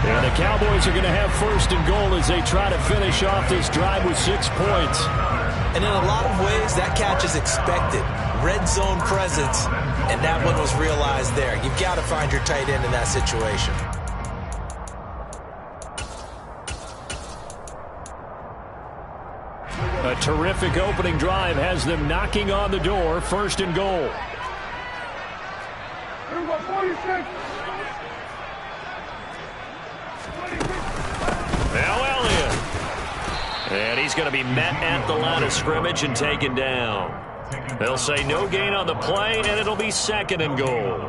And the Cowboys are going to have first and goal as they try to finish off this drive with 6 points. And in a lot of ways, that catch is expected. Red zone presence, and that one was realized there. You've got to find your tight end in that situation. A terrific opening drive has them knocking on the door. First and goal. Now Elliott. And he's going to be met at the line of scrimmage and taken down. They'll say no gain on the play, and it'll be second and goal.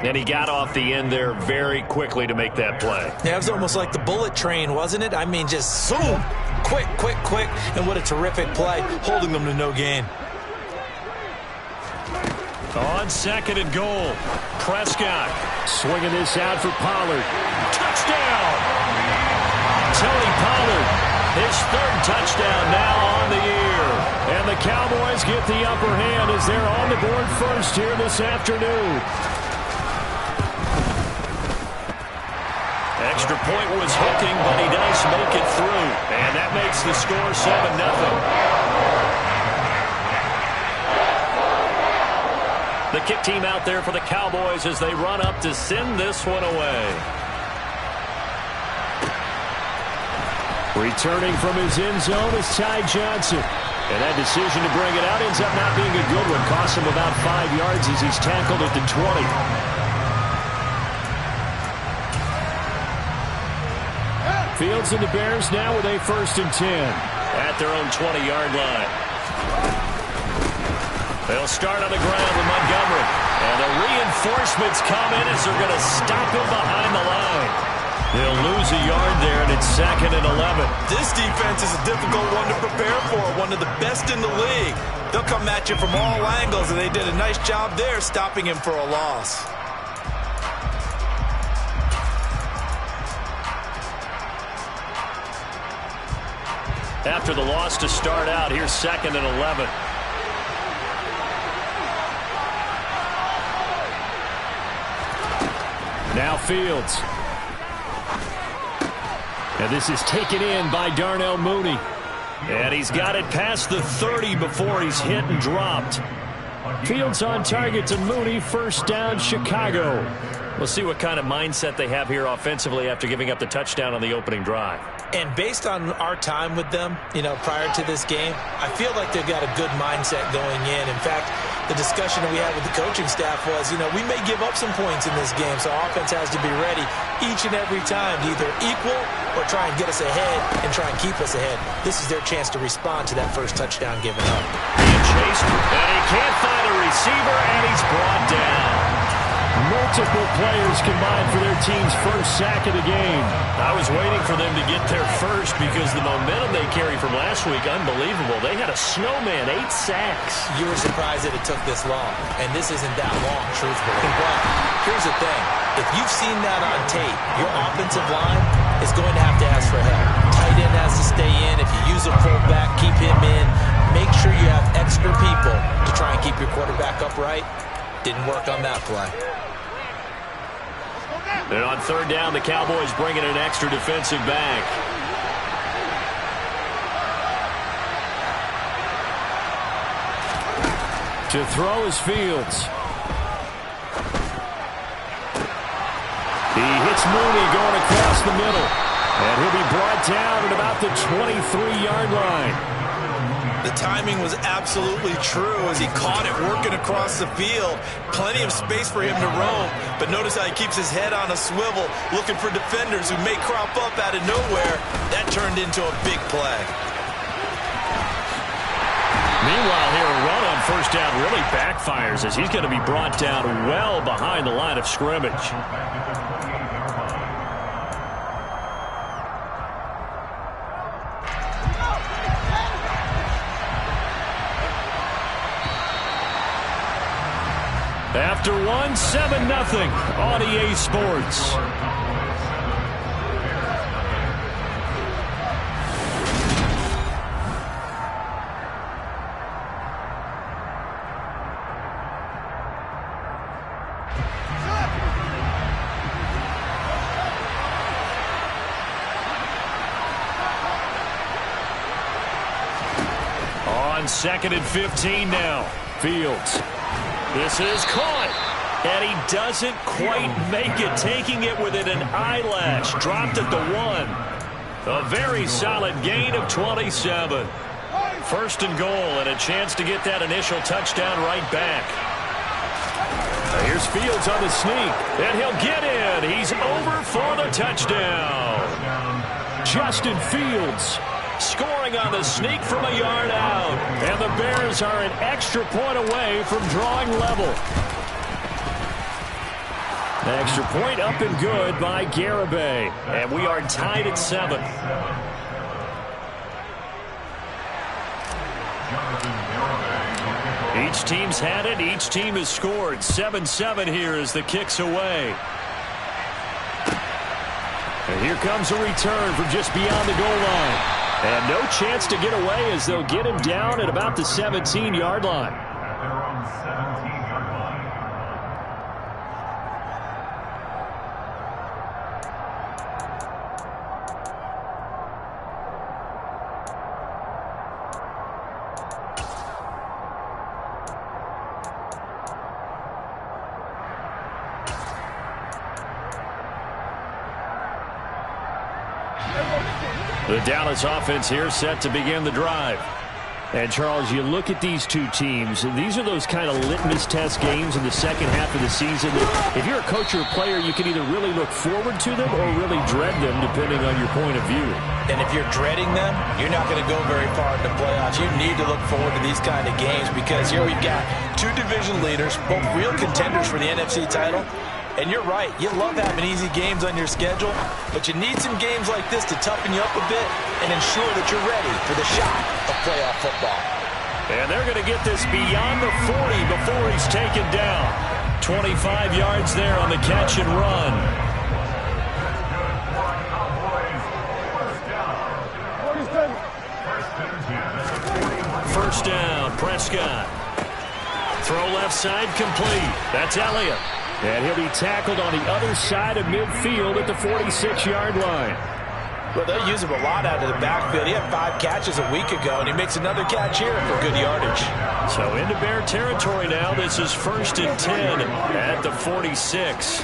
And he got off the end there very quickly to make that play. Yeah, it was almost like the bullet train, wasn't it? I mean, just zoom. Quick, quick, quick. And what a terrific play, holding them to no gain. On second and goal, Prescott swinging this out for Pollard. Touchdown! Tony Pollard, his third touchdown now on the year. And the Cowboys get the upper hand as they're on the board first here this afternoon. Extra point was hooking, but he does make it through. And that makes the score 7-0. The kick team out there for the Cowboys as they run up to send this one away. Returning from his end zone is Ty Johnson. And that decision to bring it out ends up not being a good one. Cost him about 5 yards as he's tackled at the 20. Fields and the Bears now with a 1st and 10 at their own 20-yard line. They'll start on the ground with Montgomery. And the reinforcements come in as they're going to stop him behind the line. They'll lose a yard there, and it's 2nd and 11. This defense is a difficult one to prepare for, one of the best in the league. They'll come at you from all angles, and they did a nice job there stopping him for a loss. After the loss to start out, here's 2nd and 11. Now Fields. And this is taken in by Darnell Mooney. And he's got it past the 30 before he's hit and dropped. Fields on target to Mooney. First down, Chicago. We'll see what kind of mindset they have here offensively after giving up the touchdown on the opening drive. And based on our time with them, prior to this game, I feel like they've got a good mindset going in. In fact, the discussion that we had with the coaching staff was, we may give up some points in this game, so offense has to be ready each and every time to either equal or try and get us ahead and try and keep us ahead. This is their chance to respond to that first touchdown given up. Being chased, and he can't find a receiver, and he's brought down. Multiple players combined for their team's first sack of the game. I was waiting for them to get there first because the momentum they carry from last week, unbelievable. They had a snowman, 8 sacks. You were surprised that it took this long, and this isn't that long, truthfully. But here's the thing. If you've seen that on tape, your offensive line is going to have to ask for help. Tight end has to stay in. If you use a fullback, keep him in. Make sure you have extra people to try and keep your quarterback upright. Didn't work on that play. And on 3rd down, the Cowboys bring in an extra defensive back. To throw is Fields. He hits Mooney going across the middle. And he'll be brought down at about the 23-yard line. The timing was absolutely true as he caught it working across the field. Plenty of space for him to roam, but notice how he keeps his head on a swivel looking for defenders who may crop up out of nowhere. That turned into a big play. Meanwhile, here a run on first down really backfires as he's going to be brought down well behind the line of scrimmage. After 7-0 on EA Sports. on 2nd and 15 now. Fields. This is caught. And he doesn't quite make it, taking it within an eyelash. Dropped at the 1. A very solid gain of 27. 1st and goal, and a chance to get that initial touchdown right back. Here's Fields on the sneak, and he'll get in. He's over for the touchdown. Justin Fields scoring on the sneak from a yard out. And the Bears are an extra point away from drawing level. The extra point up and good by Garibay. And we are tied at 7. Each team's had it. Each team has scored. 7-7 here as the kick's away. And here comes a return from just beyond the goal line. And no chance to get away as they'll get him down at about the 17-yard line. The Dallas offense here set to begin the drive. And, Charles, you look at these two teams, and these are those kind of litmus test games in the second half of the season. If you're a coach or a player, you can either really look forward to them or really dread them, depending on your point of view. And if you're dreading them, you're not going to go very far in the playoffs. You need to look forward to these kind of games because here we've got two division leaders, both real contenders for the NFC title. And you're right, you love having easy games on your schedule, but you need some games like this to toughen you up a bit and ensure that you're ready for the shot of playoff football. And they're going to get this beyond the 40 before he's taken down. 25 yards there on the catch and run. First down, Prescott. Throw left side complete. That's Elliott. And he'll be tackled on the other side of midfield at the 46-yard line. Well, they'll use him a lot out of the backfield. He had 5 catches a week ago, and he makes another catch here for good yardage. So into Bear territory now. This is 1st and 10 at the 46.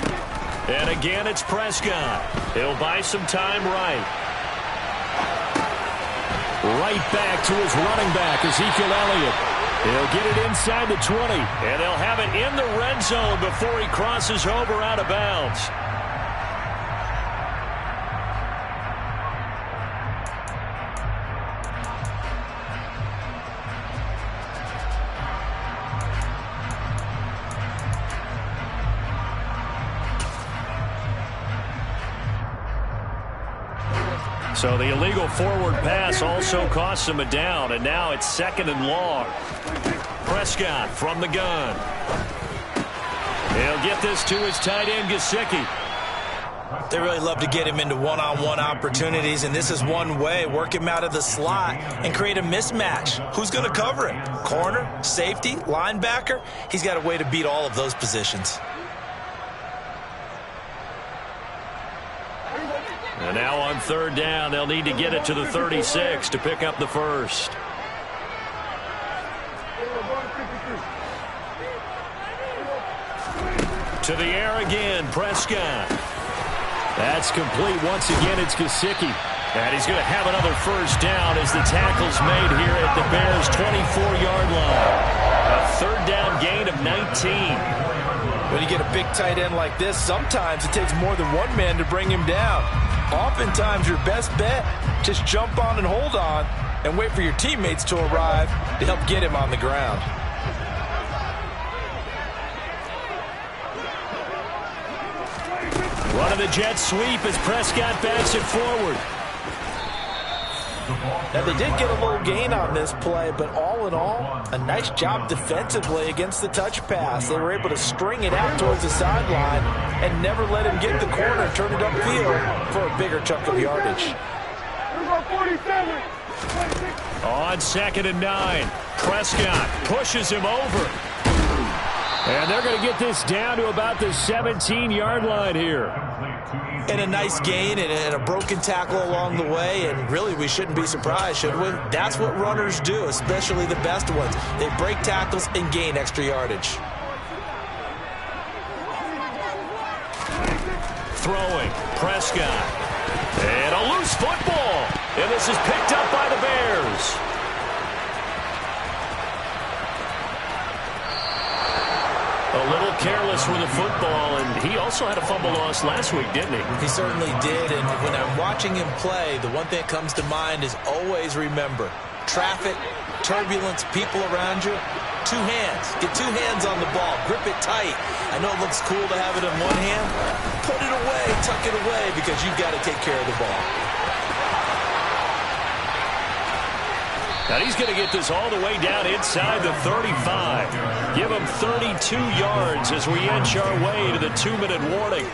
And again, it's Prescott. He'll buy some time right. Right back to his running back, Ezekiel Elliott. He'll get it inside the 20, and they'll have it in the red zone before he crosses over out of bounds. So the illegal forward pass also costs him a down, and now it's 2nd and long. Prescott from the gun. He'll get this to his tight end, Gesicki. They really love to get him into one-on-one opportunities, and this is one way. Work him out of the slot and create a mismatch. Who's going to cover him? Corner, safety, linebacker? He's got a way to beat all of those positions. And now on 3rd down, they'll need to get it to the 36 to pick up the first. To the air again, Prescott. That's complete. Once again, it's Gesicki. And he's going to have another first down as the tackle's made here at the Bears' 24-yard line. A 3rd down gain of 19. When you get a big tight end like this, sometimes it takes more than one man to bring him down. Oftentimes, your best bet, just jump on and hold on and wait for your teammates to arrive to help get him on the ground. Running the jet sweep as Prescott backs it forward. Now, they did get a little gain on this play, but all in all, a nice job defensively against the touch pass. They were able to string it out towards the sideline and never let him get the corner and turn it upfield for a bigger chunk of yardage. On 2nd and 9, Prescott pushes him over. And they're going to get this down to about the 17-yard line here. And a nice gain and a broken tackle along the way, and really we shouldn't be surprised, should we? That's what runners do, especially the best ones. They break tackles and gain extra yardage. Throwing, Prescott. And a loose football. And this is picked up by the Bears. A little careless with the football, and he also had a fumble loss last week, didn't he? He certainly did, and when I'm watching him play, the one thing that comes to mind is always remember, traffic, turbulence, people around you, two hands. Get two hands on the ball. Grip it tight. I know it looks cool to have it in one hand. Put it away, tuck it away, because you've got to take care of the ball. Now he's going to get this all the way down inside the 35. Give him 32 yards as we inch our way to the 2-minute warning.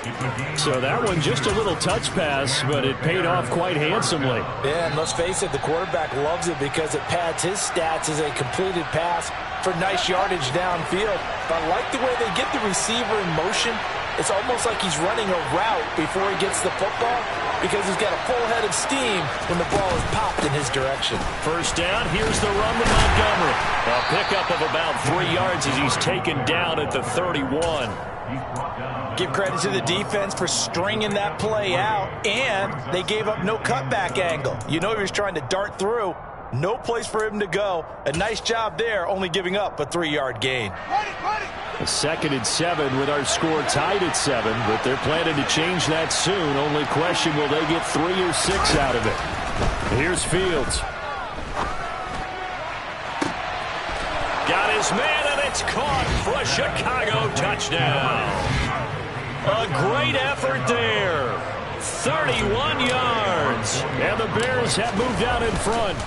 So that one just a little touch pass, but it paid off quite handsomely. Yeah, and let's face it, the quarterback loves it because it pads his stats as a completed pass for nice yardage downfield. But I like the way they get the receiver in motion. It's almost like he's running a route before he gets the football because he's got a full head of steam when the ball is popped in his direction. First down, here's the run with Montgomery. A pickup of about 3 yards as he's taken down at the 31. Give credit to the defense for stringing that play out, and they gave up no cutback angle. You know he was trying to dart through. No place for him to go. A nice job there, only giving up a 3-yard gain. A 2nd and 7 with our score tied at 7, but they're planning to change that soon. Only question, will they get 3 or 6 out of it? Here's Fields. Got his man, and it's caught for a Chicago touchdown. A great effort there. 31 yards. And the Bears have moved out in front.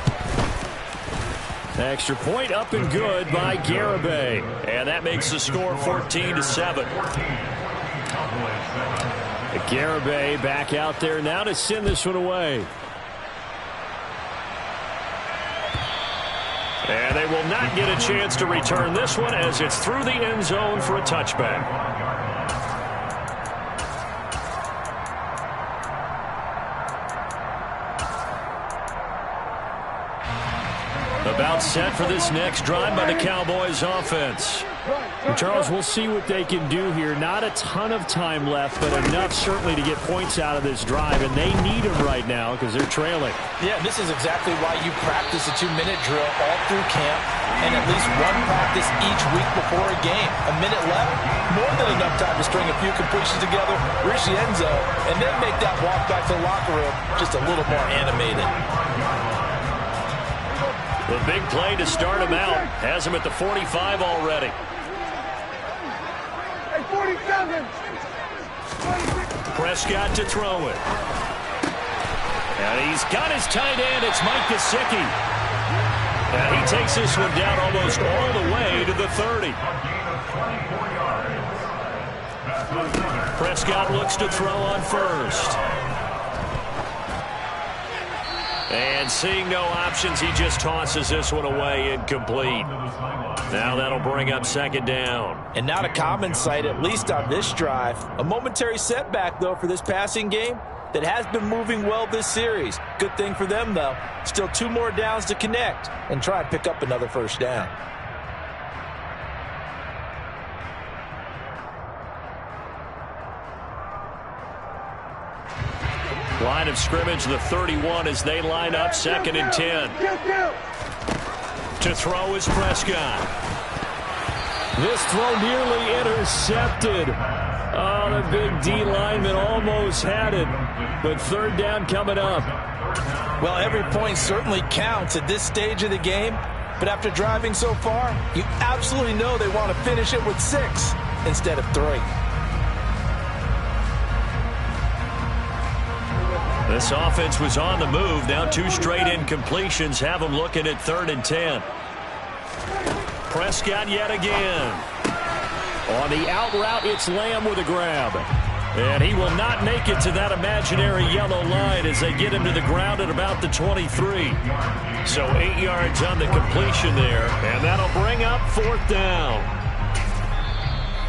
Extra point up and good by Garibay. And that makes the score 14-7. Garibay back out there now to send this one away. And they will not get a chance to return this one as it's through the end zone for a touchback. About set for this next drive by the Cowboys offense. And Charles, we'll see what they can do here. Not a ton of time left, but enough certainly to get points out of this drive, and they need them right now because they're trailing. Yeah, this is exactly why you practice a 2-minute drill all through camp and at least one practice each week before a game. A minute left, more than enough time to string a few completions together, reach the end zone, and then make that walk back to the locker room just a little more animated. The big play to start him out. Has him at the 45 already. Hey, 47. Prescott to throw it. And he's got his tight end. It's Mike Gesicki. And he takes this one down almost all the way to the 30. Prescott looks to throw on first. And seeing no options, he just tosses this one away incomplete. Now that'll bring up 2nd down. And not a common sight, at least on this drive. A momentary setback, though, for this passing game that has been moving well this series. Good thing for them, though. Still 2 more downs to connect and try and pick up another first down. Line of scrimmage, the 31 as they line up 2nd and 10. To throw is Prescott. This throw nearly intercepted. Oh, the big D lineman almost had it. But 3rd down coming up. Well, every point certainly counts at this stage of the game. But after driving so far, you absolutely know they want to finish it with 6 instead of 3. This offense was on the move. Now 2 straight incompletions have them looking at 3rd and 10. Prescott yet again. On the out route, it's Lamb with a grab. And he will not make it to that imaginary yellow line as they get him to the ground at about the 23. So 8 yards on the completion there. And that'll bring up 4th down.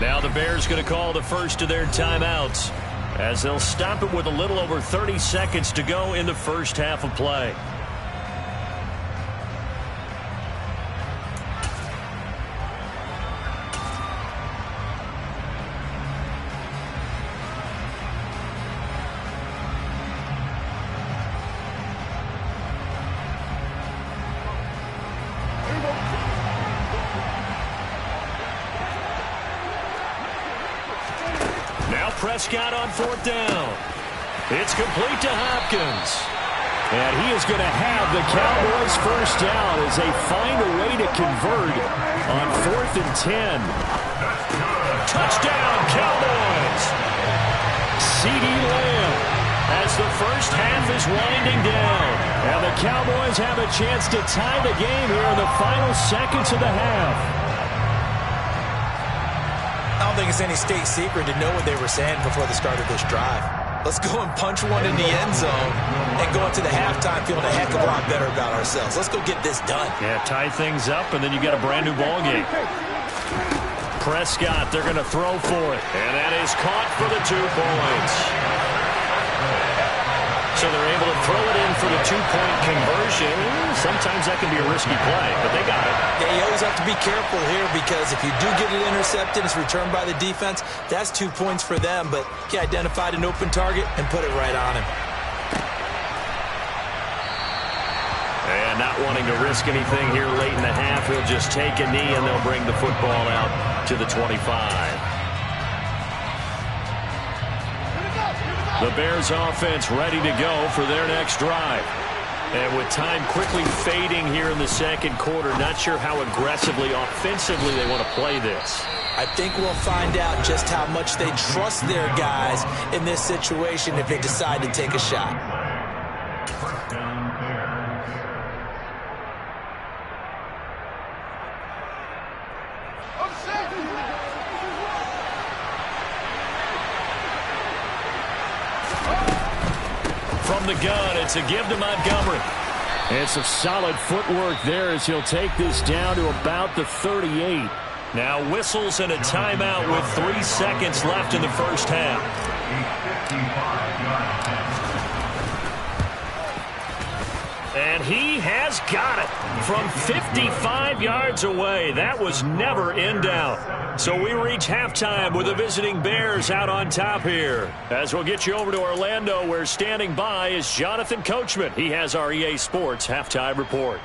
Now the Bears going to call the first of their timeouts as they'll stop it with a little over 30 seconds to go in the first half of play. Prescott on fourth down. It's complete to Hopkins. And he is going to have the Cowboys first down as they find a way to convert on 4th and 10. Touchdown, Cowboys! CeeDee Lamb as the first half is winding down. And the Cowboys have a chance to tie the game here in the final seconds of the half. I don't think it's any state secret to know what they were saying before the start of this drive. Let's go and punch one in the end zone and go into the halftime feeling a heck of a lot better about ourselves. Let's go get this done. Yeah, tie things up, and then you got a brand-new ball game. Prescott, they're going to throw for it. And that is caught for the 2 points. So they're able to throw it in for the 2-point conversion. Sometimes that can be a risky play, but they got it. Yeah, you always have to be careful here because if you do get it intercepted, it's returned by the defense, that's 2 points for them. But he identified an open target and put it right on him. And not wanting to risk anything here late in the half, he'll just take a knee and they'll bring the football out to the 25. The Bears offense ready to go for their next drive. And with time quickly fading here in the second quarter, not sure how aggressively, offensively they want to play this. I think we'll find out just how much they trust their guys in this situation if they decide to take a shot. From the gun, it's a give to Montgomery. And some solid footwork there as he'll take this down to about the 38. Now whistles and a timeout with 3 seconds left in the first half. And he has got it from 55 yards away. That was never in doubt. So we reach halftime with the visiting Bears out on top here. As we'll get you over to Orlando, where standing by is Jonathan Coachman. He has our EA Sports halftime report.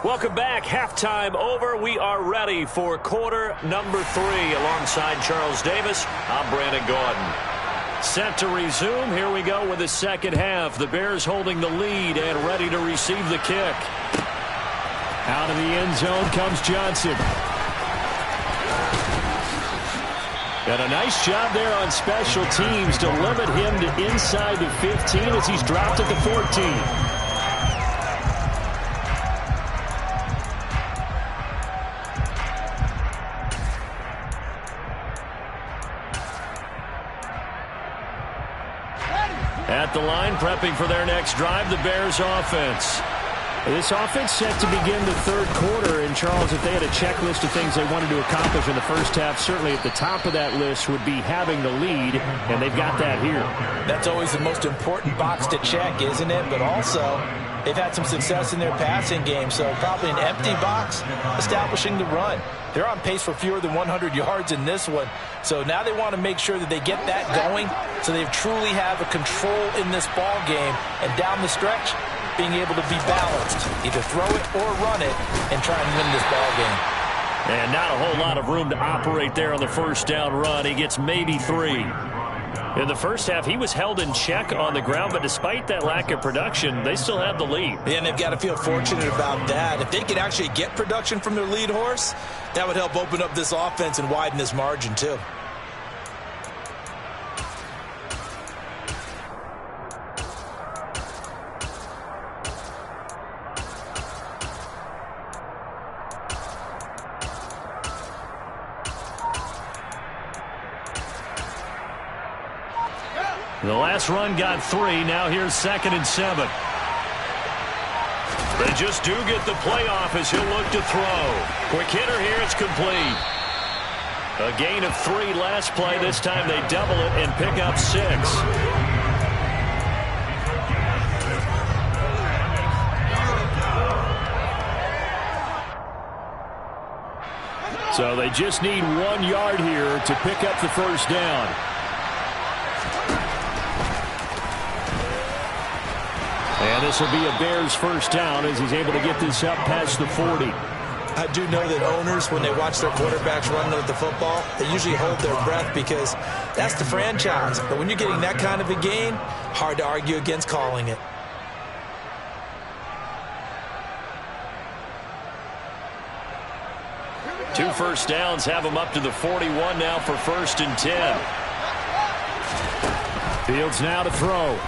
Welcome back. Halftime over. We are ready for quarter number 3. Alongside Charles Davis, I'm Brandon Gordon. Set to resume. Here we go with the second half. The Bears holding the lead and ready to receive the kick. Out of the end zone comes Johnson. And a nice job there on special teams to limit him to inside the 15 as he's dropped at the 14. At the line, prepping for their next drive, the Bears offense. This offense set to begin the third quarter. And, Charles, if they had a checklist of things they wanted to accomplish in the first half, certainly at the top of that list would be having the lead, and they've got that here. That's always the most important box to check, isn't it? But also, they've had some success in their passing game, so probably an empty box establishing the run. They're on pace for fewer than 100 yards in this one. So now they want to make sure that they get that going so they truly have a control in this ball game. And down the stretch, being able to be balanced. Either throw it or run it and try and win this ball game. And not a whole lot of room to operate there on the first down run. He gets maybe 3. In the first half, he was held in check on the ground, but despite that lack of production, they still have the lead. Yeah, and they've got to feel fortunate about that. If they could actually get production from their lead horse, that would help open up this offense and widen this margin too. The last run got 3. Now here's 2nd and 7. They just do get the play off as he'll look to throw. Quick hitter here. It's complete. A gain of 3 last play. This time they double it and pick up 6. So they just need 1 yard here to pick up the first down. And this will be a Bears first down as he's able to get this up past the 40. I do know that owners, when they watch their quarterbacks run with the football, they usually hold their breath because that's the franchise. But when you're getting that kind of a gain, hard to argue against calling it. Two first downs have him up to the 41 now for 1st and 10. Fields now to throw.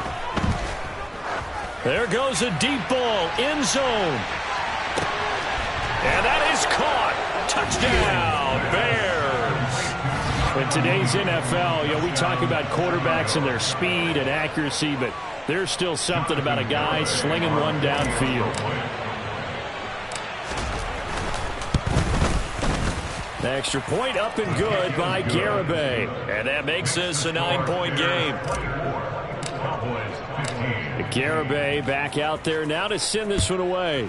There goes a deep ball, end zone. And that is caught. Touchdown, Bears. In today's NFL, we talk about quarterbacks and their speed and accuracy, but there's still something about a guy slinging one downfield. The extra point up and good by Garibay. And that makes this a 9-point game. Garibay back out there now to send this one away.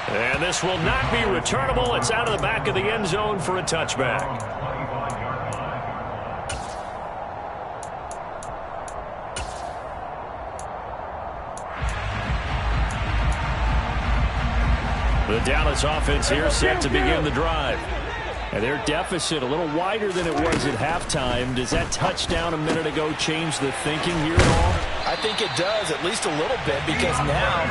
And this will not be returnable. It's out of the back of the end zone for a touchback. The Dallas offense here set to begin the drive. And their deficit a little wider than it was at halftime. Does that touchdown a minute ago change the thinking here at all? I think it does, at least a little bit, because now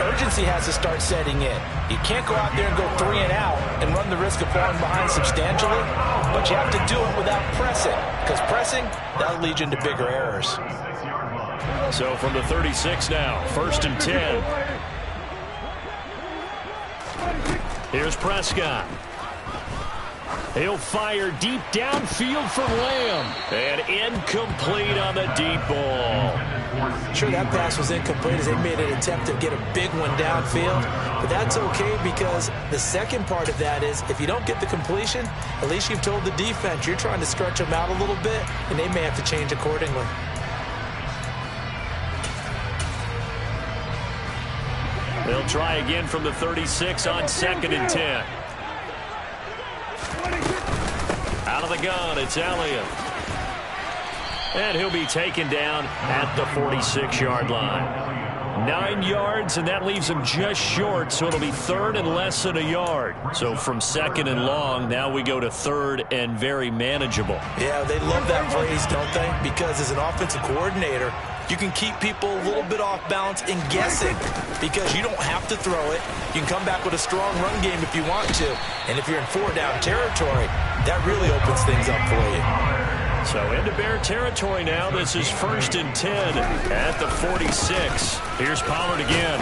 urgency has to start setting in. You can't go out there and go 3 and out and run the risk of falling behind substantially, but you have to do it without pressing, because pressing, that'll lead you into bigger errors. So from the 36 now, 1st and 10. Here's Prescott. He'll fire deep downfield for Lamb. And incomplete on the deep ball. Sure, that pass was incomplete as they made an attempt to get a big one downfield. But that's okay because the second part of that is if you don't get the completion, at least you've told the defense you're trying to stretch them out a little bit, and they may have to change accordingly. They'll try again from the 36 on 2nd and 10. Out of the gun, it's Elliott. And he'll be taken down at the 46-yard line. 9 yards, and that leaves him just short, so it'll be 3rd and less than a yard. So from 2nd and long, now we go to 3rd and very manageable. Yeah, they love that phrase, don't they? Because as an offensive coordinator, you can keep people a little bit off balance and guessing because you don't have to throw it. You can come back with a strong run game if you want to. And if you're in 4-down territory, that really opens things up for you. So into Bear territory now. This is 1st and 10 at the 46. Here's Pollard again.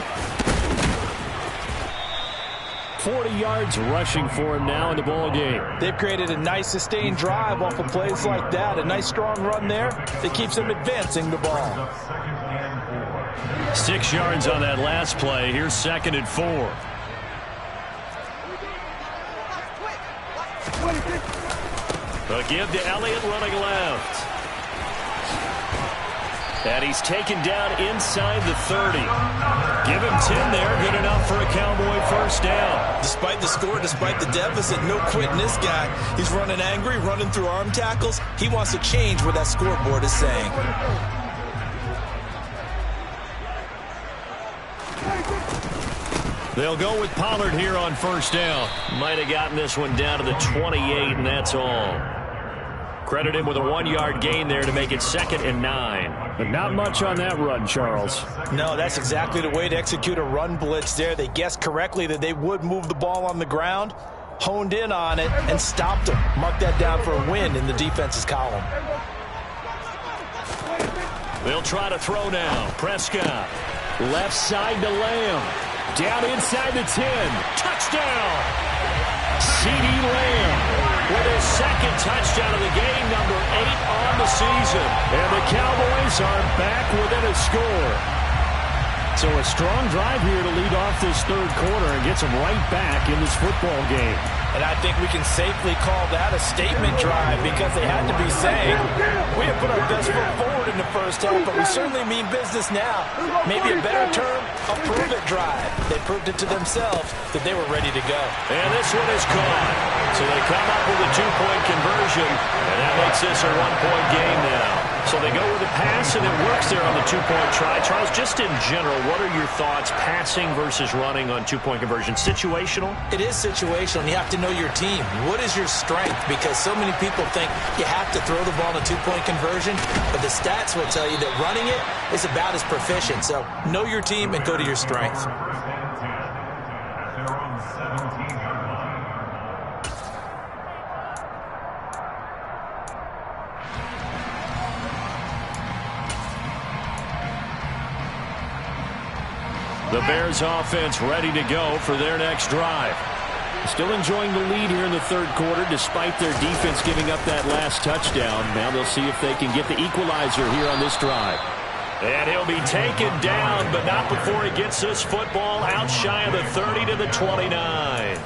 40 yards rushing for him now in the ball game. They've created a nice sustained drive off of plays like that. A nice strong run there that keeps them advancing the ball. 6 yards on that last play. Here's 2nd and 4. A give to Elliott running left. And he's taken down inside the 30. Give him 10 there. Good enough for a Cowboy first down. Despite the score, despite the deficit, no quitting this guy. He's running angry, running through arm tackles. He wants to change what that scoreboard is saying. They'll go with Pollard here on first down. Might have gotten this one down to the 28, and that's all. Credit him with a 1-yard gain there to make it 2nd and 9. But not much on that run, Charles. No, that's exactly the way to execute a run blitz there. They guessed correctly that they would move the ball on the ground, honed in on it, and stopped them. Mark that down for a win in the defense's column. They'll try to throw now. Prescott. Left side to Lamb. Down inside the 10. Touchdown! CeeDee Lamb. with his second touchdown of the game, number 8 on the season. And the Cowboys are back within a score. So a strong drive here to lead off this third quarter and gets them right back in this football game. And I think we can safely call that a statement drive because they had to be saying, we have put our best foot forward in the first half, but we certainly mean business now. Maybe a better term, a prove-it drive. They proved it to themselves that they were ready to go. And this one is caught. So they come up with a 2-point conversion, and that makes this a 1-point game now. So they go with a pass, and it works there on the 2-point try. Charles, just in general, what are your thoughts passing versus running on 2-point conversion? Situational? It is situational, and you have to know your team. What is your strength? Because so many people think you have to throw the ball in a 2-point conversion, but the stats will tell you that running it is about as proficient. So know your team and go to your strength. The Bears offense ready to go for their next drive. Still enjoying the lead here in the third quarter despite their defense giving up that last touchdown. Now they'll see if they can get the equalizer here on this drive. And he'll be taken down, but not before he gets this football out shy of the 30 to the 29.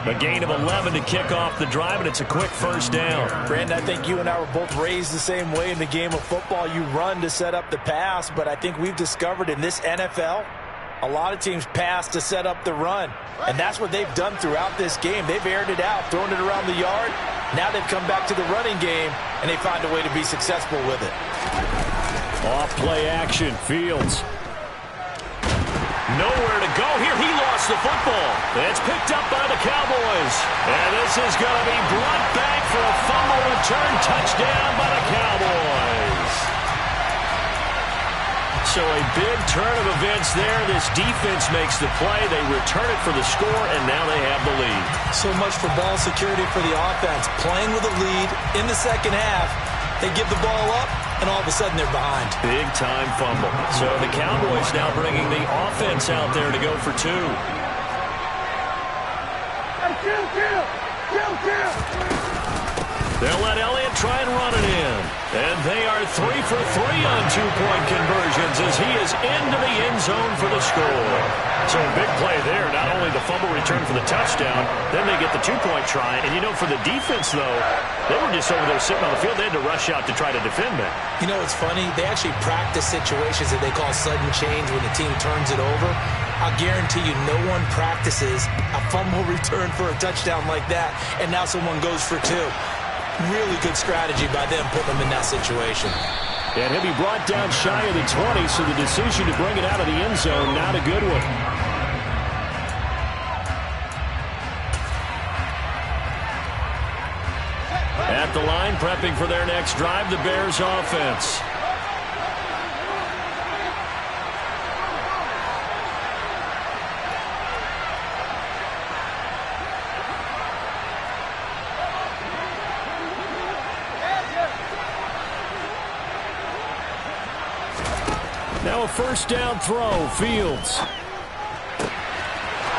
A gain of 11 to kick off the drive, and it's a quick first down. Brandon, I think you and I were both raised the same way in the game of football. You run to set up the pass, but I think we've discovered in this NFL, a lot of teams pass to set up the run, and that's what they've done throughout this game. They've aired it out, thrown it around the yard. Now they've come back to the running game, and they find a way to be successful with it. Off play action, Fields. Nowhere to go here. He lost the football. It's picked up by the Cowboys. And this is going to be brought back for a fumble return touchdown by the Cowboys. So a big turn of events there. This defense makes the play. They return it for the score, and now they have the lead. So much for ball security for the offense. Playing with a lead in the second half. They give the ball up, and all of a sudden they're behind. Big-time fumble. So the Cowboys now bringing the offense out there to go for 2. They'll let Elliott try and run it in. And they are 3 for 3 on 2-point conversions as he is into the end zone for the score. So a big play there. Not only the fumble return for the touchdown, then they get the 2-point try. And, you know, for the defense, though, they were just over there sitting on the field. They had to rush out to try to defend that. You know, it's funny. They actually practice situations that they call sudden change when the team turns it over. I'll guarantee you no one practices a fumble return for a touchdown like that, and now someone goes for 2. Really good strategy by them putting them in that situation. And he'll be brought down shy of the 20, so the decision to bring it out of the end zone, not a good one. At the line, prepping for their next drive, the Bears offense. Now a first down throw, Fields.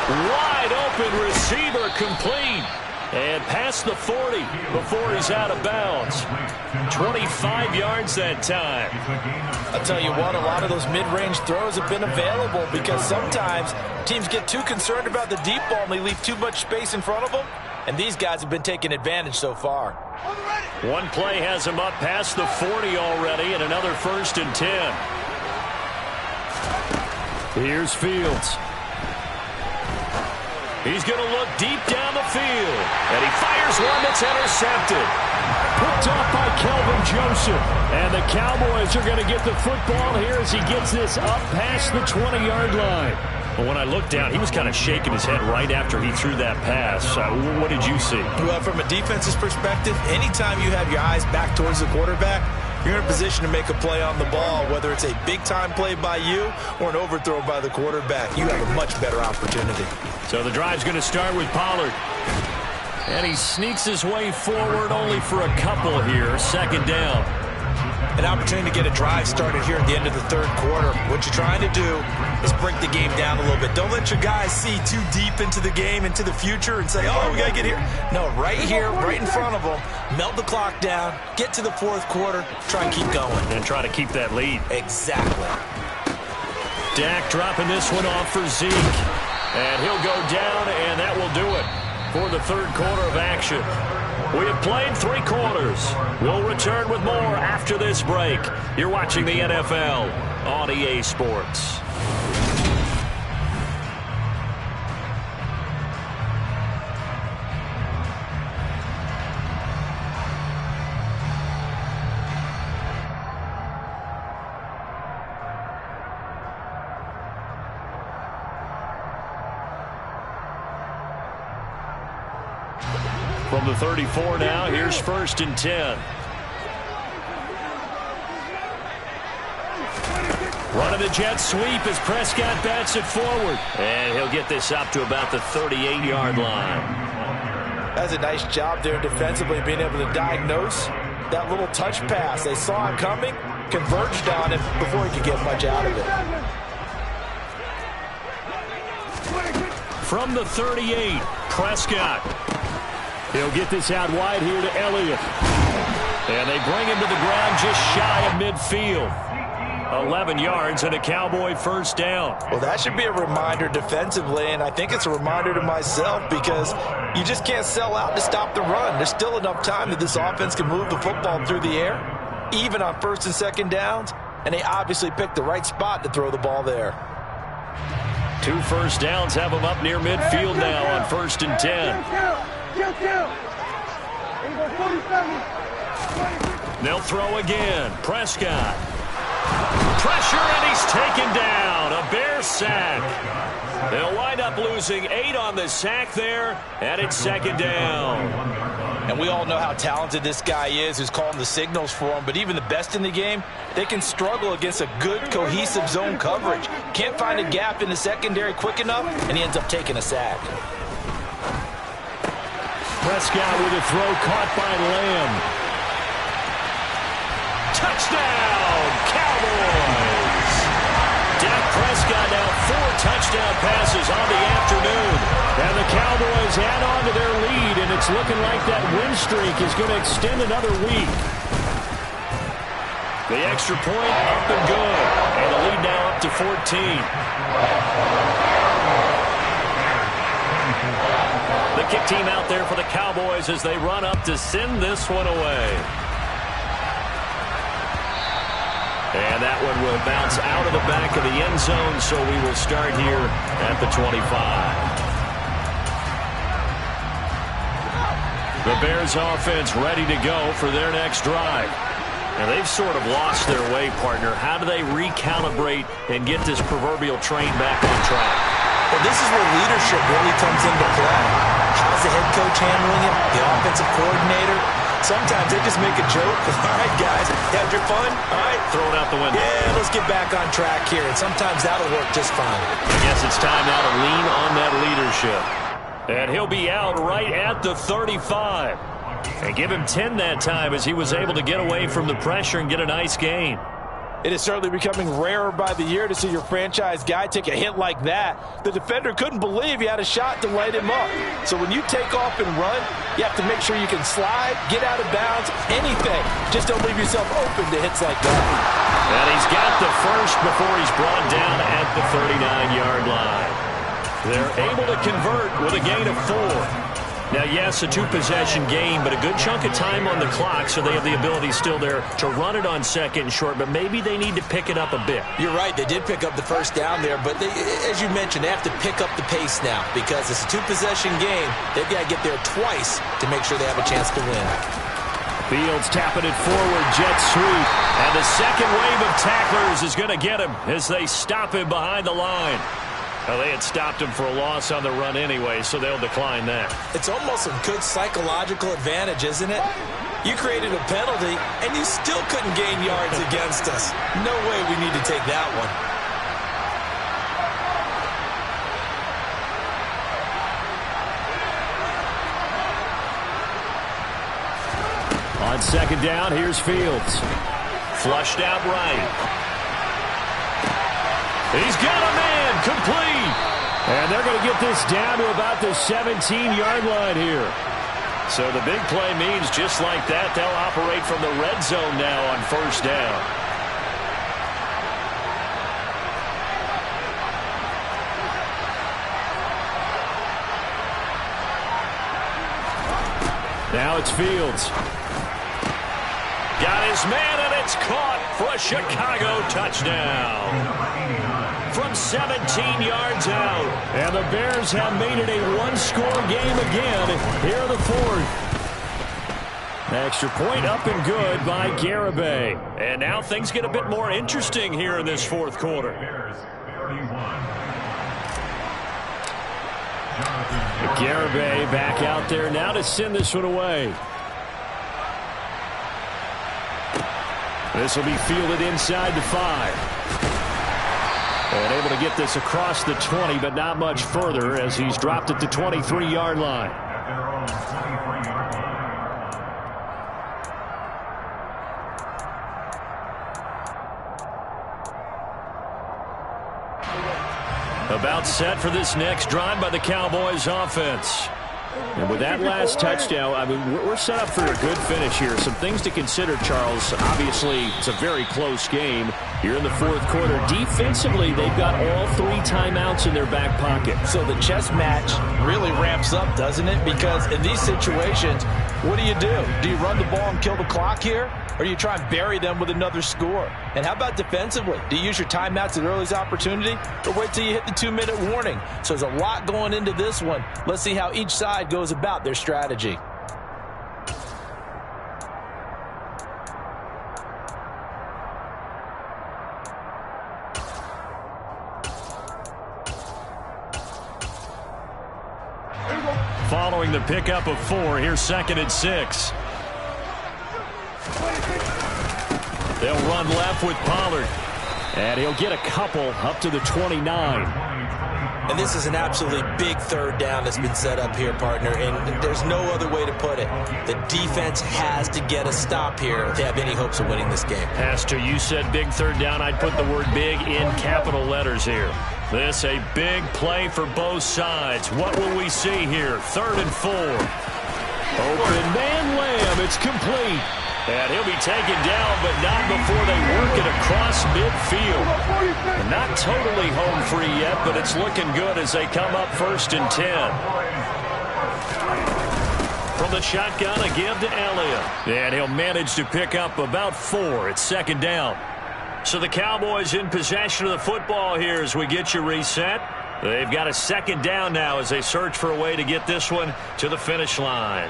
Wide open receiver, complete. And past the 40 before he's out of bounds. 25 yards that time. I'll tell you what, a lot of those mid-range throws have been available because sometimes teams get too concerned about the deep ball and they leave too much space in front of them. And these guys have been taking advantage so far. One play has him up past the 40 already, and another 1st and 10. Here's Fields. He's going to look deep down the field. And he fires one that's intercepted. Picked off by Kelvin Joseph. And the Cowboys are going to get the football here as he gets this up past the 20-yard line. But when I looked down, he was kind of shaking his head right after he threw that pass. What did you see? Well, from a defense's perspective, anytime you have your eyes back towards the quarterback, you're in a position to make a play on the ball, whether it's a big-time play by you or an overthrow by the quarterback. You have a much better opportunity. So the drive's going to start with Pollard. And he sneaks his way forward only for a couple here. Second down. an opportunity to get a drive started here at the end of the third quarter. What you're trying to do is break the game down a little bit. Don't let your guys see too deep into the game, into the future, and say, oh, we got to get here. No, right here, right in front of them, melt the clock down, get to the fourth quarter, try and keep going. And try to keep that lead. Exactly. Dak dropping this one off for Zeke. And he'll go down, and that will do it for the third quarter of action. We have played 3 quarters. We'll return with more after this break. You're watching the NFL on EA Sports. From the 34 now, here's 1st and 10. Running the jet sweep as Prescott bats it forward. And he'll get this up to about the 38-yard line. That's a nice job there defensively, being able to diagnose that little touch pass. They saw him coming, converged on him before he could get much out of it. From the 38, Prescott. He'll get this out wide here to Elliott. And they bring him to the ground just shy of midfield. 11 yards and a Cowboy first down. Well, that should be a reminder defensively, and I think it's a reminder to myself because you just can't sell out to stop the run. There's still enough time that this offense can move the football through the air, even on 1st and 2nd downs, and they obviously picked the right spot to throw the ball there. 2 first downs have them up near midfield now on 1st and 10. They'll throw again. Prescott. Pressure, and he's taken down. A Bear sack. They'll wind up losing 8 on the sack there, and it's 2nd down. And we all know how talented this guy is who's calling the signals for him, but even the best in the game, they can struggle against a good, cohesive zone coverage. Can't find a gap in the secondary quick enough, and he ends up taking a sack. Prescott with a throw caught by Lamb. Touchdown, Cowboys! Dak Prescott now 4 touchdown passes on the afternoon. And the Cowboys add on to their lead, and it's looking like that win streak is going to extend another week. The extra point up and good. And the lead now up to 14. The kick team out there for the Cowboys as they run up to send this one away. And that one will bounce out of the back of the end zone, so we will start here at the 25. The Bears offense ready to go for their next drive. And they've sort of lost their way, partner. How do they recalibrate and get this proverbial train back on track? Well, this is where leadership really comes into play. How's the head coach handling it? The offensive coordinator? Sometimes they just make a joke. All right, guys, had your fun? All right. Throw it out the window. Yeah, let's get back on track here. And sometimes that'll work just fine. I guess it's time now to lean on that leadership. And he'll be out right at the 35. And give him 10 that time as he was able to get away from the pressure and get a nice gain. It is certainly becoming rarer by the year to see your franchise guy take a hit like that. The defender couldn't believe he had a shot to light him up. So when you take off and run, you have to make sure you can slide, get out of bounds, anything. Just don't leave yourself open to hits like that. And he's got the first before he's brought down at the 39-yard line. They're able to convert with a gain of 4. Now, yes, a 2-possession game, but a good chunk of time on the clock, so they have the ability still there to run it on 2nd and short, but maybe they need to pick it up a bit. You're right. They did pick up the first down there, but they, as you mentioned, they have to pick up the pace now because it's a 2-possession game. They've got to get there twice to make sure they have a chance to win. Fields tapping it forward, jet sweep, and the second wave of tacklers is going to get him as they stop him behind the line. Well, they had stopped him for a loss on the run anyway, so they'll decline that. It's almost a good psychological advantage, isn't it? You created a penalty, and you still couldn't gain yards against us. No way we need to take that one. On 2nd down, here's Fields. Flushed out right. He's got a man, complete. And they're going to get this down to about the 17-yard line here. So the big play means just like that, they'll operate from the red zone now on first down. Now it's Fields. Got his man, and it's caught for a Chicago touchdown. From 17 yards out. And the Bears have made it a one-score game again here in the fourth. Extra point up and good by Garibay. And now things get a bit more interesting here in this fourth quarter. Garibay back out there now to send this one away. This will be fielded inside the 5. And able to get this across the 20, but not much further as he's dropped at the 23-yard line. About set for this next drive by the Cowboys offense. And with that last touchdown, I mean, we're set up for a good finish here. Some things to consider, Charles. Obviously, it's a very close game here in the fourth quarter. Defensively, they've got all 3 timeouts in their back pocket. So the chess match really ramps up, doesn't it? Because in these situations, what do? Do you run the ball and kill the clock here? Or do you try and bury them with another score? And how about defensively? Do you use your timeouts at earliest opportunity? Or wait till you hit the 2-minute warning? So there's a lot going into this one. Let's see how each side goes about their strategy. Following the pickup of 4, here's 2nd and 6. They'll run left with Pollard. And he'll get a couple up to the 29. And this is an absolutely big third down that's been set up here, partner. And there's no other way to put it. The defense has to get a stop here if they have any hopes of winning this game. Pastor, you said big third down. I'd put the word big in capital letters here. This a big play for both sides. What will we see here? 3rd and 4. Open man Lamb. It's complete. And he'll be taken down, but not before they work it across midfield. Not totally home free yet, but it's looking good as they come up 1st and 10. From the shotgun, a give to Elliott. And he'll manage to pick up about 4. It's 2nd down. So the Cowboys in possession of the football here as we get you reset. They've got a 2nd down now as they search for a way to get this one to the finish line.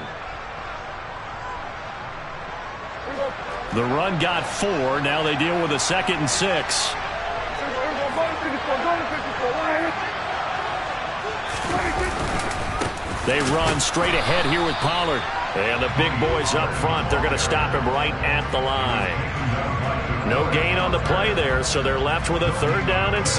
The run got 4. Now they deal with a 2nd and 6. They run straight ahead here with Pollard. And the big boys up front, they're going to stop him right at the line. No gain on the play there, so they're left with a 3rd down and 6.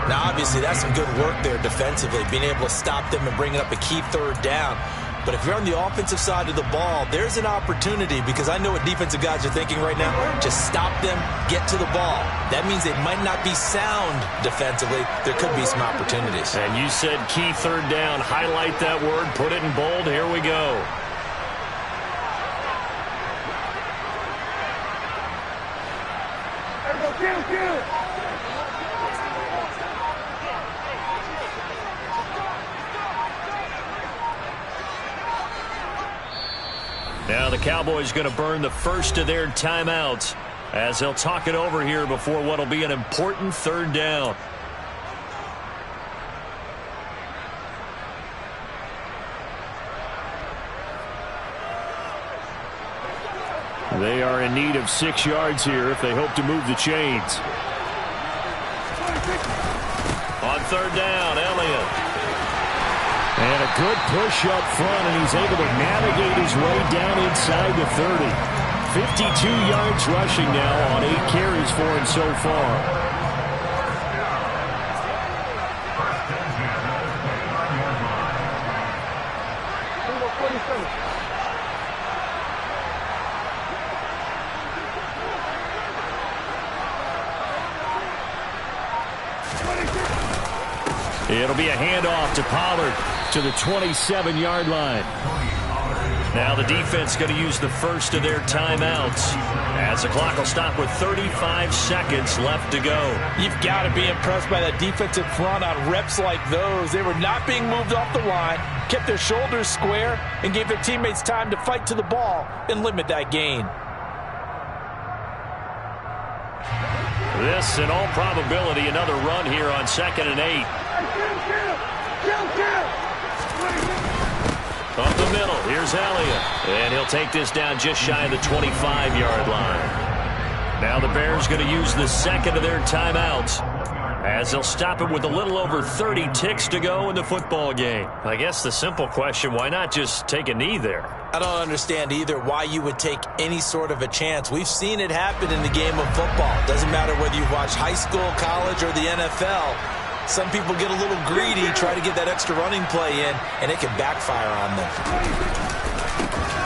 Now, obviously, that's some good work there defensively, being able to stop them and bring up a key 3rd down. But if you're on the offensive side of the ball, there's an opportunity because I know what defensive guys are thinking right now. Just stop them, get to the ball. That means they might not be sound defensively. There could be some opportunities. And you said key 3rd down. Highlight that word. Put it in bold. Here we go. Now the Cowboys going to burn the first of their timeouts as they'll talk it over here before what will be an important 3rd down. They are in need of 6 yards here if they hope to move the chains. On 3rd down, Elliott. And a good push up front, and he's able to navigate his way down inside the 30. 52 yards rushing now on 8 carries for him so far. It'll be a handoff to Pollard to the 27-yard line. Now the defense going to use the first of their timeouts as the clock will stop with 35 seconds left to go. You've got to be impressed by that defensive front on reps like those. They were not being moved off the line, kept their shoulders square, and gave their teammates time to fight to the ball and limit that gain. This, in all probability, another run here on 2nd and 8. Up the middle, here's Elliott. And he'll take this down just shy of the 25-yard line. Now the Bears going to use the second of their timeouts as they'll stop it with a little over 30 ticks to go in the football game. I guess the simple question, why not just take a knee there? I don't understand either why you would take any sort of a chance. We've seen it happen in the game of football. Doesn't matter whether you watch high school, college, or the NFL. Some people get a little greedy, try to get that extra running play in, and it can backfire on them.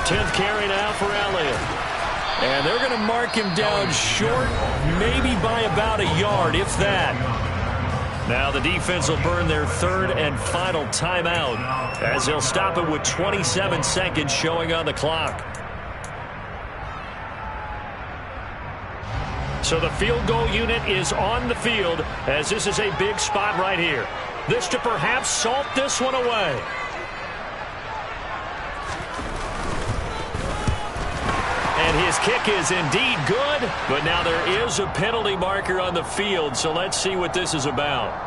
10th carry now for Elliott. And they're going to mark him down short, maybe by about a yard, if that. Now the defense will burn their third and final timeout as they'll stop it with 27 seconds showing on the clock. So the field goal unit is on the field as this is a big spot right here. This to perhaps salt this one away. And his kick is indeed good, but now there is a penalty marker on the field, so let's see what this is about.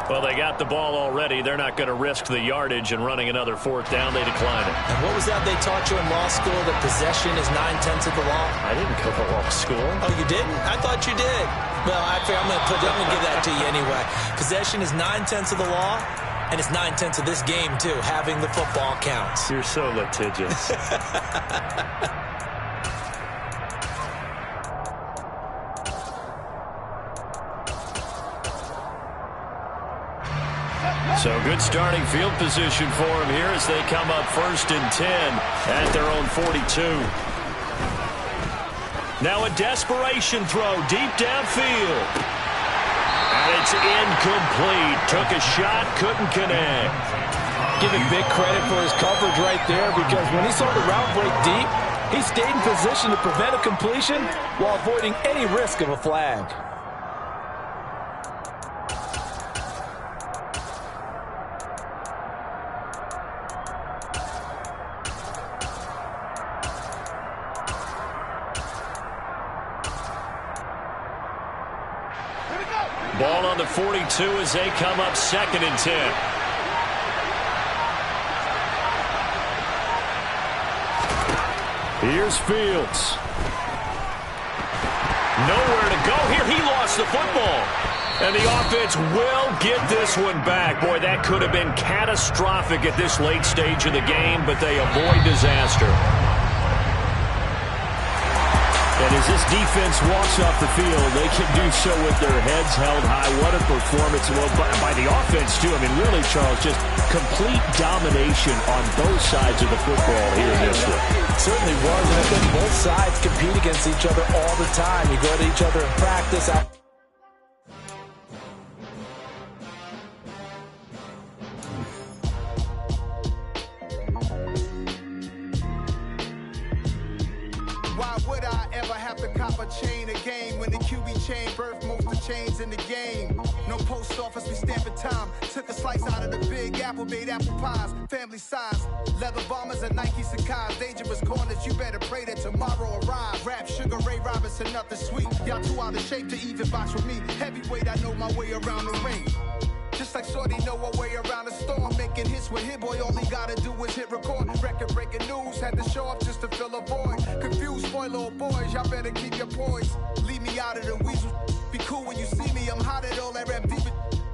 Well, they got the ball already. They're not going to risk the yardage and running another 4th down. They decline it. And what was that they taught you in law school, that possession is 9/10 of the law? I didn't go to law school. Oh, you didn't? I thought you did. Well, actually, I'm going to give that to you anyway. Possession is 9/10 of the law, and it's 9/10 of this game, too. Having the football counts. You're so litigious. So good starting field position for him here as they come up 1st and 10 at their own 42. Now a desperation throw deep downfield. And it's incomplete. Took a shot, couldn't connect. Giving big credit for his coverage right there, because when he saw the route break deep, he stayed in position to prevent a completion while avoiding any risk of a flag. Ball on the 42 as they come up 2nd and 10. Here's Fields. Nowhere to go here. He lost the football. And the offense will get this one back. Boy, that could have been catastrophic at this late stage of the game, but they avoid disaster. And as this defense walks off the field, they can do so with their heads held high. What a performance by the offense, too. I mean, really, Charles, just complete domination on both sides of the football here in this one. It certainly was, and I think both sides compete against each other all the time. You go to each other in practice. Chain a game when the QB chain birthed most of the chains in the game. No post office, we stamping time. Took a slice out of the big apple, made apple pies, family size. Leather bombers and Nike Sacai's. Dangerous corners, you better pray that tomorrow arrives. Rap, Sugar Ray Robinson, nothing sweet. Y'all too out of shape to even box with me. Heavyweight, I know my way around the ring. Just like Shorty know her way around the storm. Making hits with Hit Boy, all he gotta do is hit record. Record-breaking news, had to show up just to fill a void. Confused, spoiled little boys, y'all better keep your poise. Leave me out of the weasel. Be cool when you see me, I'm hot at all that rap deep.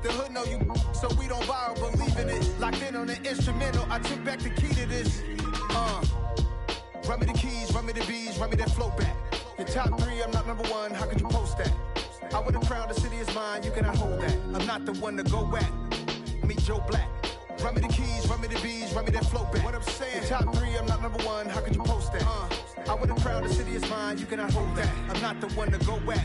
The hood know you, so we don't borrow, believe in it. Locked in on the instrumental, I took back the key to this. Run me the keys, run me the bees, run me that flow back. Your top 3, I'm not number 1, how could you post that? I would have crowned the city is mine, you cannot hold that. I'm not the one to go at. Meet Joe Black. Run me the keys, run me the bees, run me that flow back. What I'm saying, the top 3, I'm not number 1, how could you post that? I would have crowned the city is mine, you cannot hold that. I'm not the one to go at.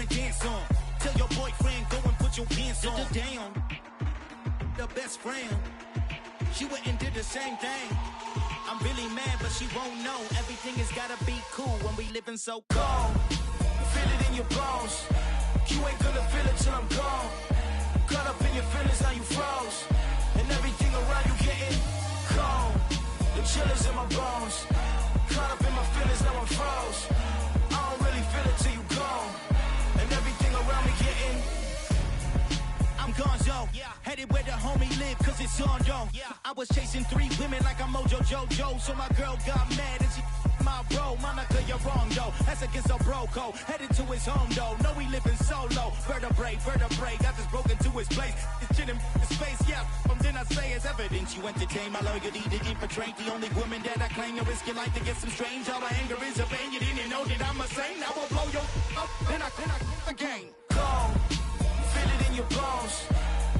and dance on. Tell your boyfriend, go and put your pants on. Down, the best friend. She went and did the same thing. I'm really mad, but she won't know. Everything has gotta be cool when we living so cold. Feel it in your bones. You ain't gonna feel it till I'm gone. Caught up in your feelings, now you froze. And everything around you getting cold. The chill is in my bones. Caught up in my feelings, now I'm froze. I don't really feel it till you gone. And everything around me getting I'm gonzo, headed where the homie live, cause it's on though. I was chasing 3 women like I'm Mojo Jojo, so my girl got mad and she my bro. Monica, you're wrong though, that's against a bro code. Headed to his home though, know we living solo. Vertebrae, got this broken to his place. It's shit in his face, from then I say it's evidence. You entertain my loyalty to infiltrate. The only woman that I claim to risk your life to get some strange. All my anger is a pain, you didn't know that I'm a saint. Now I'll blow your up, then I again. Go. Feel it in your bones.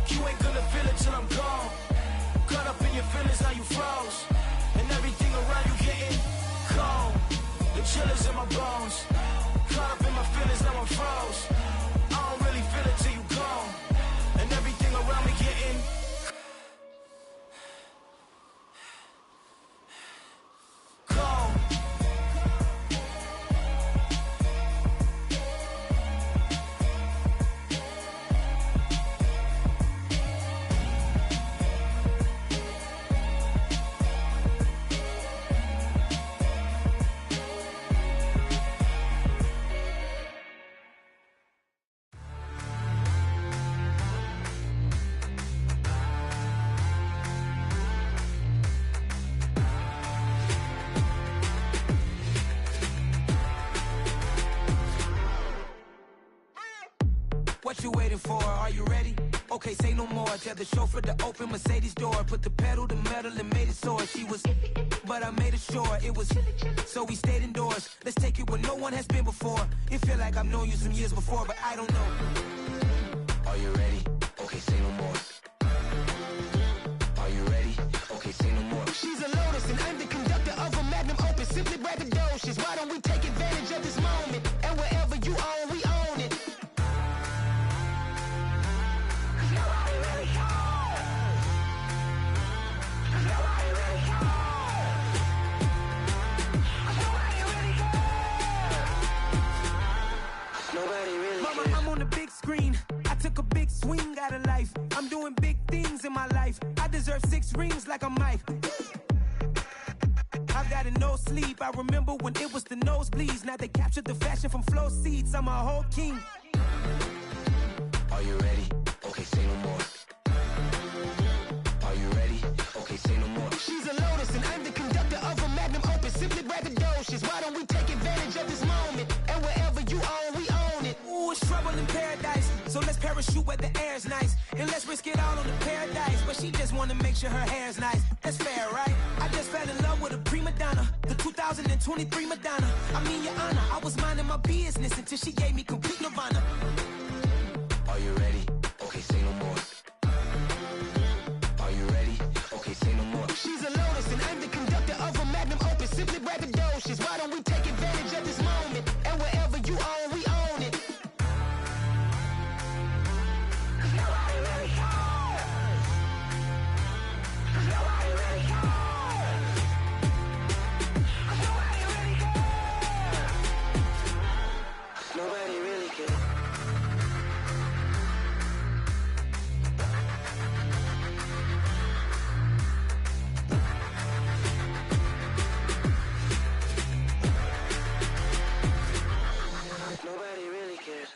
You ain't gonna feel it till I'm gone. Caught up in your feelings, now you froze. And everything around you getting cold. The chill is in my bones. Caught up in my feelings, now I'm froze. I don't really feel it till you gone. And everything around me getting cold. What you waiting for? Are you ready? Okay, say no more. Tell the chauffeur to open Mercedes door. Put the pedal to metal and made it soar. She was, but I made it sure it was. So we stayed indoors. Let's take it where no one has been before. It feel like I've known you some years before, but I don't know. Are you ready? Okay, say no more. Are you ready? Okay, say no more. She's a Lotus and I'm the conductor of a Magnum Opus. Simply braggadocious. Why don't we take advantage of this moment? And wherever you own, we own it. Mama, I'm on the big screen. I took a big swing out of life. I'm doing big things in my life. I deserve 6 rings like I'm Mike. I've got a no sleep. I remember when it was the nosebleeds. Now they captured the fashion from flow seats. I'm a whole king. Are you ready? Okay, say no more. Are you ready? Okay, say no more. She's a Lotus and I'm the conductor of a Magnum Opus. Simply braggadocious. Why don't we take advantage of this moment? And wherever you own, we own it. Ooh, it's trouble in paradise. So let's parachute where the air's nice. And let's risk it all on the paradise. But she just wanna make sure her hair's nice. That's fair, right? I just fell in love with a prima donna. The 2023 Madonna. I mean, your honor, I was minding my business until she gave me complete nirvana. Are you ready? Okay, say no more. Are you ready? Okay, say no more. She's a Lotus and I'm the conductor of a Magnum Opus. Simply braggadocious. Why don't we take advantage of this moment? And wherever you own, we own it. Nobody really cares. Nobody really cares. Nobody really cares. Nobody really cares. Nobody really cares.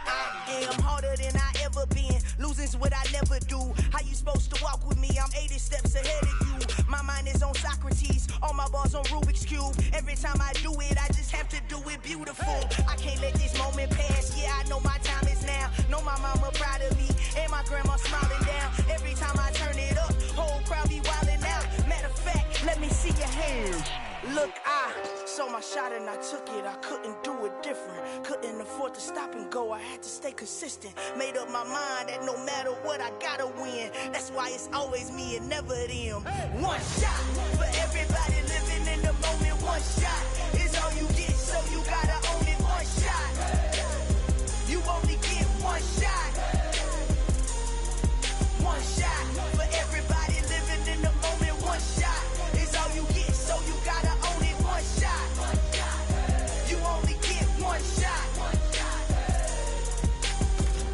I am harder than I ever been. Losing's what I never do. How you supposed to walk with me? I'm 80 steps ahead of you. My mind is on Socrates. All my bars on Rubik's Cube. Every time I do it, I just have to do it beautiful. I can't let this moment pass. Yeah, I know my time is now. Know my mama proud of me. And my grandma smiling down. Every time I turn it up, whole crowd be wildin' out. Matter of fact, let me see your hands. Look, I saw my shot and I took it. I couldn't do it different. Couldn't afford to stop and go. I had to stay consistent. Made up my mind that no matter what, I That's why it's always me and never them. One shot for everybody living in the moment. One shot is all you get, so you gotta own it. One shot. You only get one shot. One shot for everybody living in the moment. One shot is all you get, so you gotta own it. One shot. You only get one shot.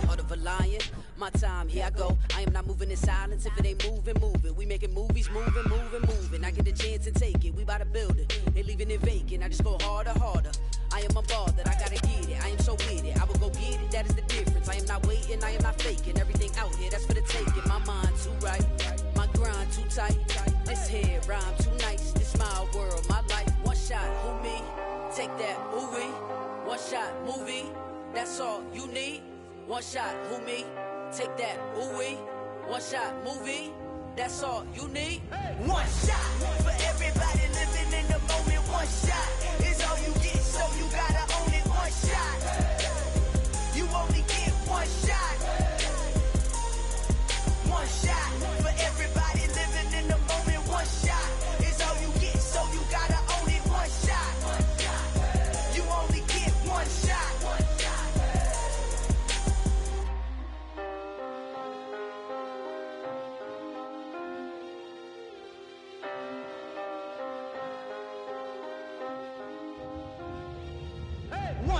Heart of a lion, my time, here I go. I am not moving in silence. If it ain't moving, moving. We making movies, moving, moving, moving. I get a chance and take it. We bout to build it. They leaving it vacant. I just go harder, harder. I am unbothered, I gotta get it. I am so with it. I will go get it, that is the difference. I am not waiting, I am not faking. Everything out here, that's for the taking. My mind too right, my grind too tight. This head rhyme too nice. This my world, my life. One shot, who me? Take that, movie. One shot, movie. That's all you need. One shot, who me? Take that, ooh-wee. One shot, movie. That's all you need. One shot for everybody living in the moment. One shot is all you get, so you gotta own it. One shot. You only get one shot. One shot for everybody living in the moment. One shot is all you get, so you gotta own it. One shot. You only get one shot. One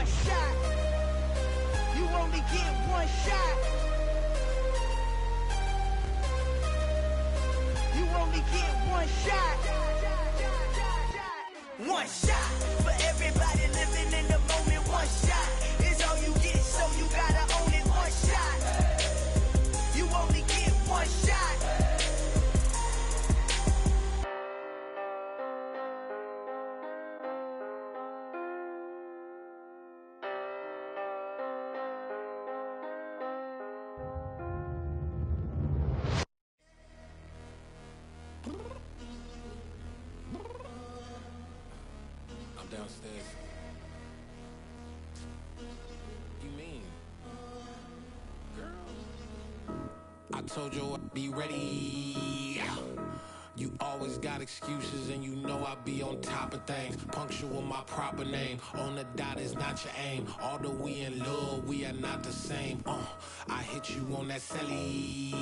shot. You only get one shot. You only get one shot. One shot for everybody living in the moment. One shot is all you get, so you gotta own it. One shot. You only get one shot. Downstairs. You mean? Girl, I told you I'd be ready. You always got excuses and you know I be on top of things. Punctual my proper name. On the dot is not your aim. Although we in love, we are not the same. I hit you on that celly.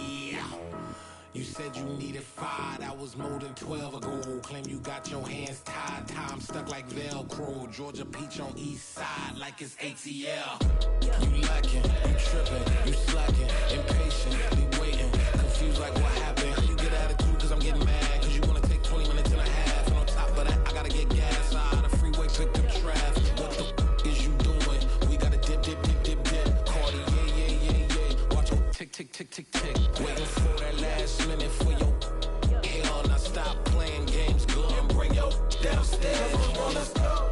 You said you needed 5, that was more than 12 ago. Claim you got your hands tied, time stuck like Velcro. Georgia Peach on east side like it's ATL. You lacking, you tripping, you slacking, impatient, be waiting, confused like what happened. You get attitude cause I'm getting mad, cause you wanna take 20 minutes and a half. And on top of that, I gotta get gas out of the freeway, pick up traffic. What the is you doing? We gotta dip, dip, dip, dip, dip. Cardi, yeah. Watch your tick, tick, tick, tick, tick. Waiting for that last minute for your hell. Now stop playing games, go and bring your downstairs. Come on, let's go.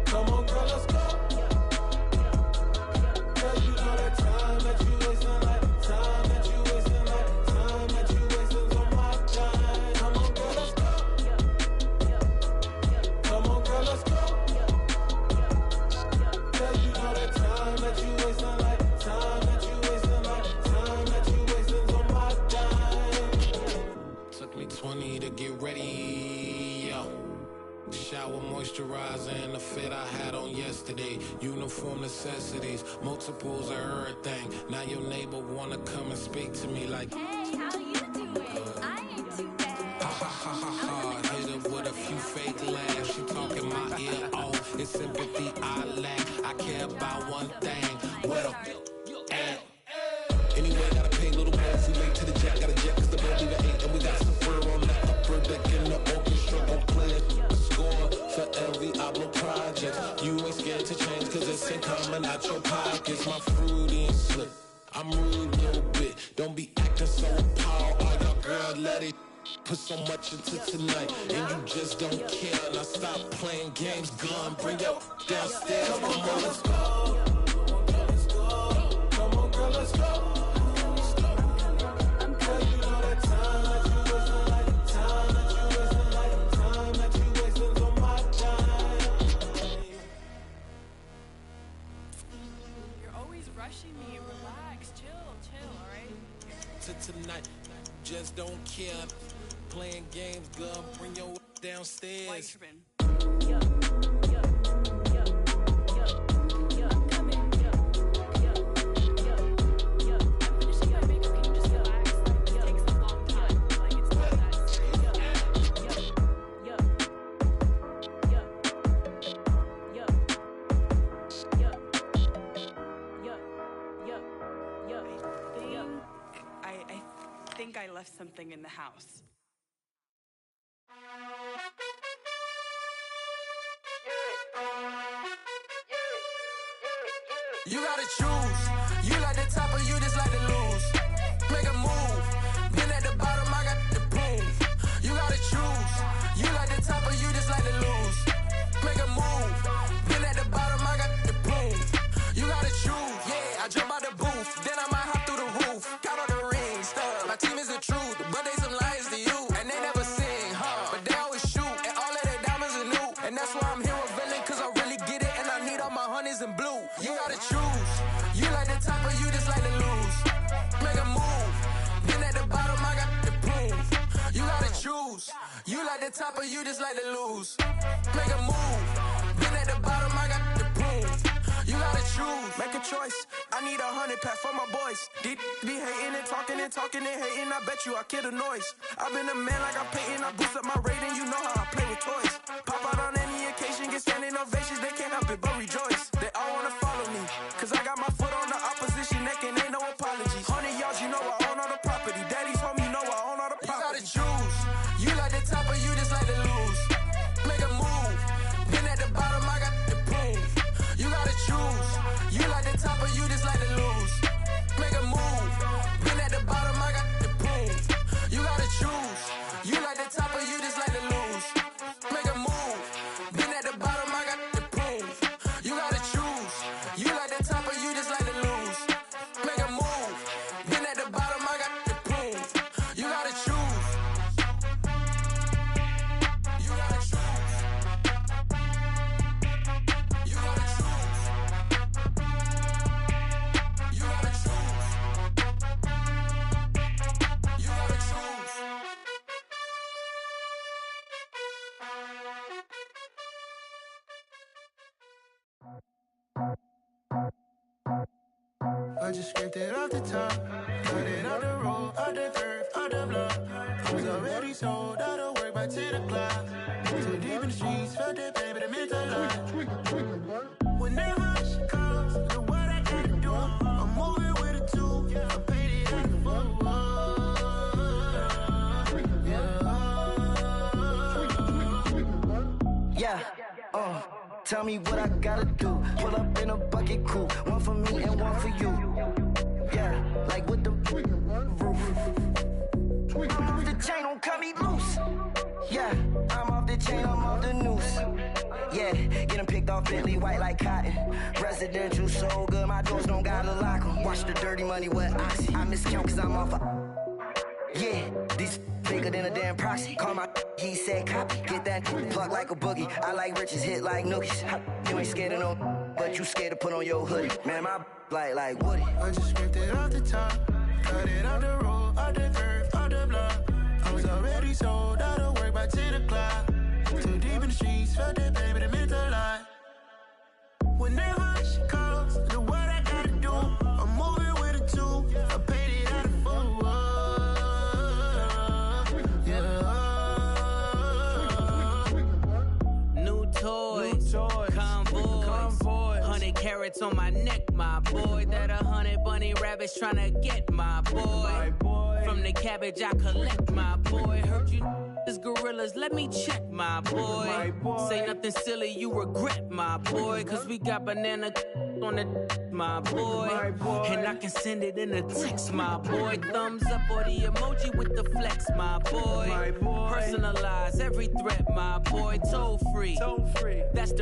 Come on, girl, let's go. Girl, you know that time that you wasting, like time that you wasting, like time that you wasting on my time. Come on, girl, let's go. Come on, girl, let's go. Girl, you know that time that you wasting, like time that you wasting, like time that you wasting on my time. Took me 20 to get ready, yo. Shower moisturizer and the fit I had on yesterday. Uniform necessities, multiples of everything. Now your neighbor wanna come and speak to me like, hey, how you doing? I ain't too bad. Ha ha ha ha ha. Hit her with a few fake laughs. She talking my ear off. It's sympathy I lack. I care about one thing. Well, anyway, gotta pay a little more. If we late to the jet, gotta jet cause the boat leave at 8. And we got some fur on the upper deck in the orchestra. Don't play it. Score for every Ablo project. You ain't scared to change cause it's ain't coming out your pockets. My fruity and slip. I'm rude a little bit. Don't be acting so appalled. Oh, your girl, let it put so much into tonight. And you just don't care. Now stop playing games. Gun, bring your downstairs. Come on, girl, let's go. Come on, girl, let's go. Rushing me, relax, chill, all right? to tonight. Just don't care. Playing games, girl, bring your downstairs. I think I left something in the house. You gotta choose. You like the top or you just like to lose. Make a move. Been at the bottom, I got the proof. You gotta choose. You like the top or you just like to lose. Make a move. Been at the bottom, I got the proof. You gotta choose. Yeah, I jump out the booth. Then I might hop through the roof. Count on the rings, stuff. My team is the truth, but they some liars to you. And they never sing, huh? But they always shoot. And all of their diamonds are new. And that's why I'm here with villain, cause I really get it. And I need all my honeys in blue. You gotta choose. You like the top or you just like to lose. Make a move. Been at the bottom, I got the proof. You gotta choose. You like the top or you just like to lose. Make a move. Been at the bottom, I got the proof. You gotta choose. Make a choice. I need 100 pack for my boys. Be hating and talking and hating. I bet you I kill the noise. I've been a man like I'm Peyton. I boost up my rating. You know how I play with toys. Pop out on any occasion, get standing ovations. They can't help it but rejoice. They all wanna follow me, cause I got my foot on the opposition neck and ain't no apologies. 100 yards, you know I own all the property. Daddy's home, you know I own all the property. You gotta choose. You like the top or you just like to lose. Make a move. Been at the bottom, I got the proof. You gotta choose. You like the top or you just like to lose. Make a move. Been at the bottom, I got the proof. You gotta choose. You like the top or you just like to lose. Make a move. Been at the bottom, I got the proof. You gotta choose. You like the top or you just like to lose. Make a move. Been at the bottom, I got the proof. You gotta choose. You gotta choose. You gotta choose. You gotta choose. You gotta choose. I just scraped it off the top, cut it out the road, out the curve, out the block. I was already sold, out of work by 10 o'clock. Too deep in the streets, felt that baby, the mental lie. Whenever she calls, the what I gotta do, I'm moving with a two, I paid it out of full. Yeah, tell me what I gotta do. Pull up in a bucket coupe, one for me and one for you. Yeah, like with the roof. I'm off the chain, don't cut me loose. Yeah, I'm off the chain, I'm off the noose. Yeah, get them picked off Bentley, white like cotton. Residential, so good, my doors don't gotta lock them. Watch the dirty money with Oxy. I miscount cause I'm off a... Yeah, these bigger than a damn proxy. Call my he said copy. Get that plug like a boogie. I like riches, hit like nookies. You ain't scared of no, but you scared to put on your hoodie. Man, my like Woody. I just scraped it off the top, cut it out the road, out the curve, out the block. I was already sold, out of work by 10 o'clock. Too deep in the streets, felt that baby, the mental lie. Whenever she calls, the what I gotta do, I'm moving with a two, I paid it out of full. Convoy, 100 carats on my neck, my boy. That 100 bunny rabbits tryna get my boy. From the cabbage I collect, my boy. Heard you is gorillas, let me check, my boy. Say nothing silly, you regret, my boy. Cause we got banana on the my boy. And I can send it in a text, my boy. Thumbs up or the emoji with the flex, my boy. Personalize every threat, my boy. Toll free. That's the